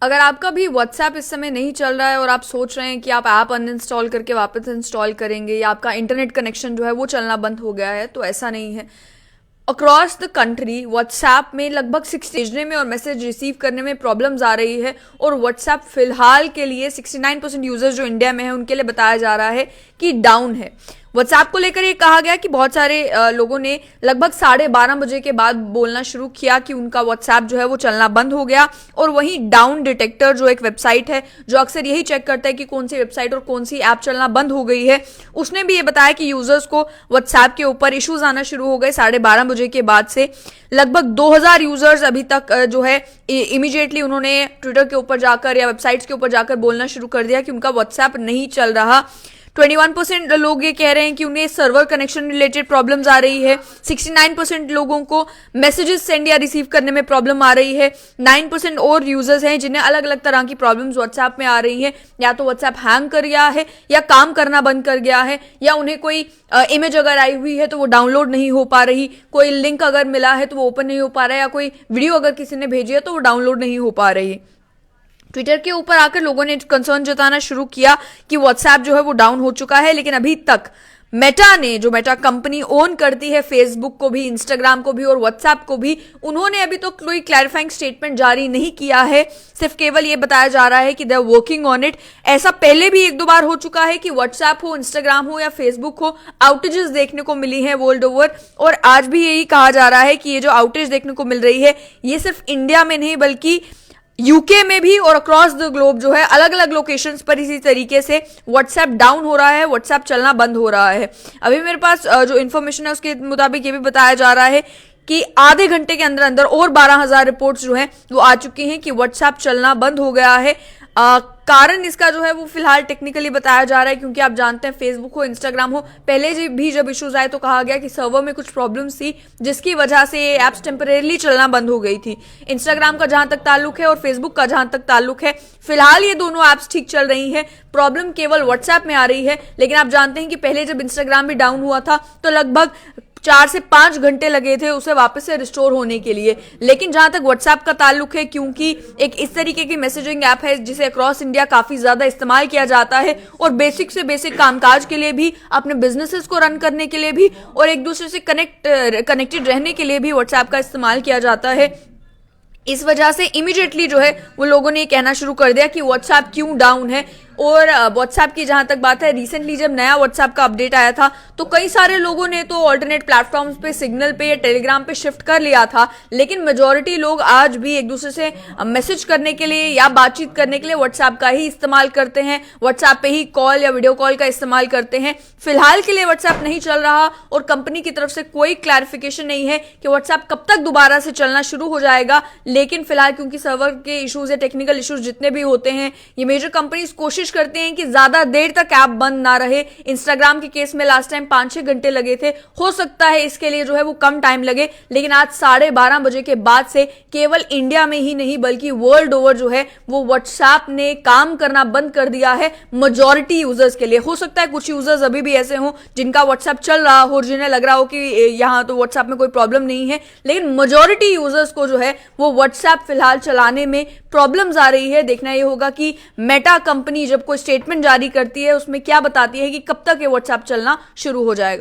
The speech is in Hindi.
अगर आपका भी व्हाट्सएप इस समय नहीं चल रहा है और आप सोच रहे हैं कि आप ऐप अनइंस्टॉल करके वापस इंस्टॉल करेंगे या आपका इंटरनेट कनेक्शन जो है वो चलना बंद हो गया है, तो ऐसा नहीं है। अक्रॉस द कंट्री व्हाट्सएप में लगभग 6 भेजने में और मैसेज रिसीव करने में प्रॉब्लम्स आ रही है और व्हाट्सएप फिलहाल के लिए 69% यूजर्स जो इंडिया में है उनके लिए बताया जा रहा है कि डाउन है। व्हाट्सएप को लेकर ये कहा गया कि बहुत सारे लोगों ने लगभग 12:30 बजे के बाद बोलना शुरू किया कि उनका व्हाट्सएप जो है वो चलना बंद हो गया। और वहीं डाउन डिटेक्टर जो एक वेबसाइट है जो अक्सर यही चेक करता है कि कौन सी वेबसाइट और कौन सी ऐप चलना बंद हो गई है, उसने भी ये बताया कि यूजर्स को व्हाट्सएप के ऊपर इश्यूज आना शुरू हो गए 12:30 बजे के बाद से। लगभग 2000 यूजर्स अभी तक जो है इमीडिएटली उन्होंने ट्विटर के ऊपर जाकर या वेबसाइट्स के ऊपर जाकर बोलना शुरू कर दिया कि उनका व्हाट्सएप नहीं चल रहा। 21% लोग ये कह रहे हैं कि उन्हें सर्वर कनेक्शन रिलेटेड प्रॉब्लम्स आ रही है। 69% लोगों को मैसेजेस सेंड या रिसीव करने में प्रॉब्लम आ रही है। 9% और यूजर्स हैं जिन्हें अलग अलग तरह की प्रॉब्लम्स व्हाट्सएप में आ रही हैं। या तो व्हाट्सएप हैंग कर गया है या काम करना बंद कर गया है, या उन्हें कोई इमेज अगर आई हुई है तो वो डाउनलोड नहीं हो पा रही, कोई लिंक अगर मिला है तो वो ओपन नहीं हो पा रहा है, या कोई वीडियो अगर किसी ने भेजी है तो वो डाउनलोड नहीं हो पा रही। ट्विटर के ऊपर आकर लोगों ने कंसर्न जताना शुरू किया कि व्हाट्सएप जो है वो डाउन हो चुका है, लेकिन अभी तक मेटा ने, जो मेटा कंपनी ओन करती है फेसबुक को भी, इंस्टाग्राम को भी और व्हाट्सएप को भी, उन्होंने अभी तो कोई क्लैरिफाइंग स्टेटमेंट जारी नहीं किया है। सिर्फ केवल ये बताया जा रहा है कि they are working on it. ऐसा पहले भी 1-2 बार हो चुका है कि व्हाट्सएप हो, इंस्टाग्राम हो या फेसबुक हो, आउटेजेस देखने को मिली है वर्ल्ड ओवर। और आज भी यही कहा जा रहा है कि ये जो आउटेज देखने को मिल रही है ये सिर्फ इंडिया में नहीं बल्कि यूके में भी और अक्रॉस द ग्लोब जो है अलग अलग लोकेशंस पर इसी तरीके से व्हाट्सएप डाउन हो रहा है, व्हाट्सएप चलना बंद हो रहा है। अभी मेरे पास जो इन्फॉर्मेशन है उसके मुताबिक ये भी बताया जा रहा है कि आधे घंटे के अंदर अंदर और 12,000 रिपोर्ट्स जो हैं वो आ चुकी हैं कि व्हाट्सएप चलना बंद हो गया है। कारण इसका जो है वो फिलहाल टेक्निकली बताया जा रहा है, क्योंकि आप जानते हैं फेसबुक हो, इंस्टाग्राम हो, पहले भी जब इश्यूज आए तो कहा गया कि सर्वर में कुछ प्रॉब्लम्स थी जिसकी वजह से ये एप्स टेम्परेरली चलना बंद हो गई थी। इंस्टाग्राम का जहां तक ताल्लुक है और फेसबुक का जहां तक ताल्लुक है, फिलहाल ये दोनों एप्स ठीक चल रही हैं। प्रॉब्लम केवल व्हाट्सएप में आ रही है। लेकिन आप जानते हैं कि पहले जब इंस्टाग्राम भी डाउन हुआ था तो लगभग 4 से 5 घंटे लगे थे उसे वापस से रिस्टोर होने के लिए। लेकिन जहां तक व्हाट्सएप का ताल्लुक है, क्योंकि एक इस तरीके की मैसेजिंग ऐप है जिसे अक्रॉस इंडिया काफी ज्यादा इस्तेमाल किया जाता है और बेसिक से बेसिक कामकाज के लिए भी, अपने बिजनेसेस को रन करने के लिए भी और एक दूसरे से कनेक्टेड रहने के लिए भी व्हाट्सएप का इस्तेमाल किया जाता है। इस वजह से इमीडिएटली जो है वो लोगों ने कहना शुरू कर दिया कि व्हाट्सएप क्यों डाउन है। और व्हाट्सएप की जहां तक बात है, रिसेंटली जब नया व्हाट्सएप का अपडेट आया था तो कई सारे लोगों ने तो ऑल्टरनेट प्लेटफॉर्म्स पे, सिग्नल पे या टेलीग्राम पे शिफ्ट कर लिया था, लेकिन मेजॉरिटी लोग आज भी एक दूसरे से मैसेज करने के लिए या बातचीत करने के लिए व्हाट्सएप का ही इस्तेमाल करते हैं। व्हाट्सएप पे ही कॉल या वीडियो कॉल का इस्तेमाल करते हैं। फिलहाल के लिए व्हाट्सएप नहीं चल रहा और कंपनी की तरफ से कोई क्लैरिफिकेशन नहीं है कि व्हाट्सएप कब तक दोबारा से चलना शुरू हो जाएगा। लेकिन फिलहाल क्योंकि सर्वर के इश्यूज या टेक्निकल इश्यूज जितने भी होते हैं, ये मेजर कंपनीज कोशिश करते हैं कि ज्यादा देर तक ऐप बंद ना रहे। इंस्टाग्राम के केस में लास्ट टाइम 5-6 घंटे लगे थे, हो सकता है इसके लिए जो है वो कम टाइम लगे, लेकिन आज 12:30 बजे के बाद से केवल इंडिया में ही नहीं बल्कि वर्ल्ड ओवर जो है वो व्हाट्सएप ने काम करना बंद कर दिया है मेजॉरिटी यूजर्स के लिए। हो सकता है कुछ यूजर्स अभी भी ऐसे हों जिनका व्हाट्सएप चल रहा हो और जिन्हें लग रहा हो कि यहाँ तो व्हाट्सएप में कोई प्रॉब्लम नहीं है, लेकिन मेजॉरिटी यूजर्स को जो है वो व्हाट्सएप फिलहाल चलाने में प्रॉब्लम्स आ रही है। देखना ये होगा कि मेटा कंपनी जब कोई स्टेटमेंट जारी करती है उसमें क्या बताती है कि कब तक ये व्हाट्सएप चलना शुरू हो जाएगा।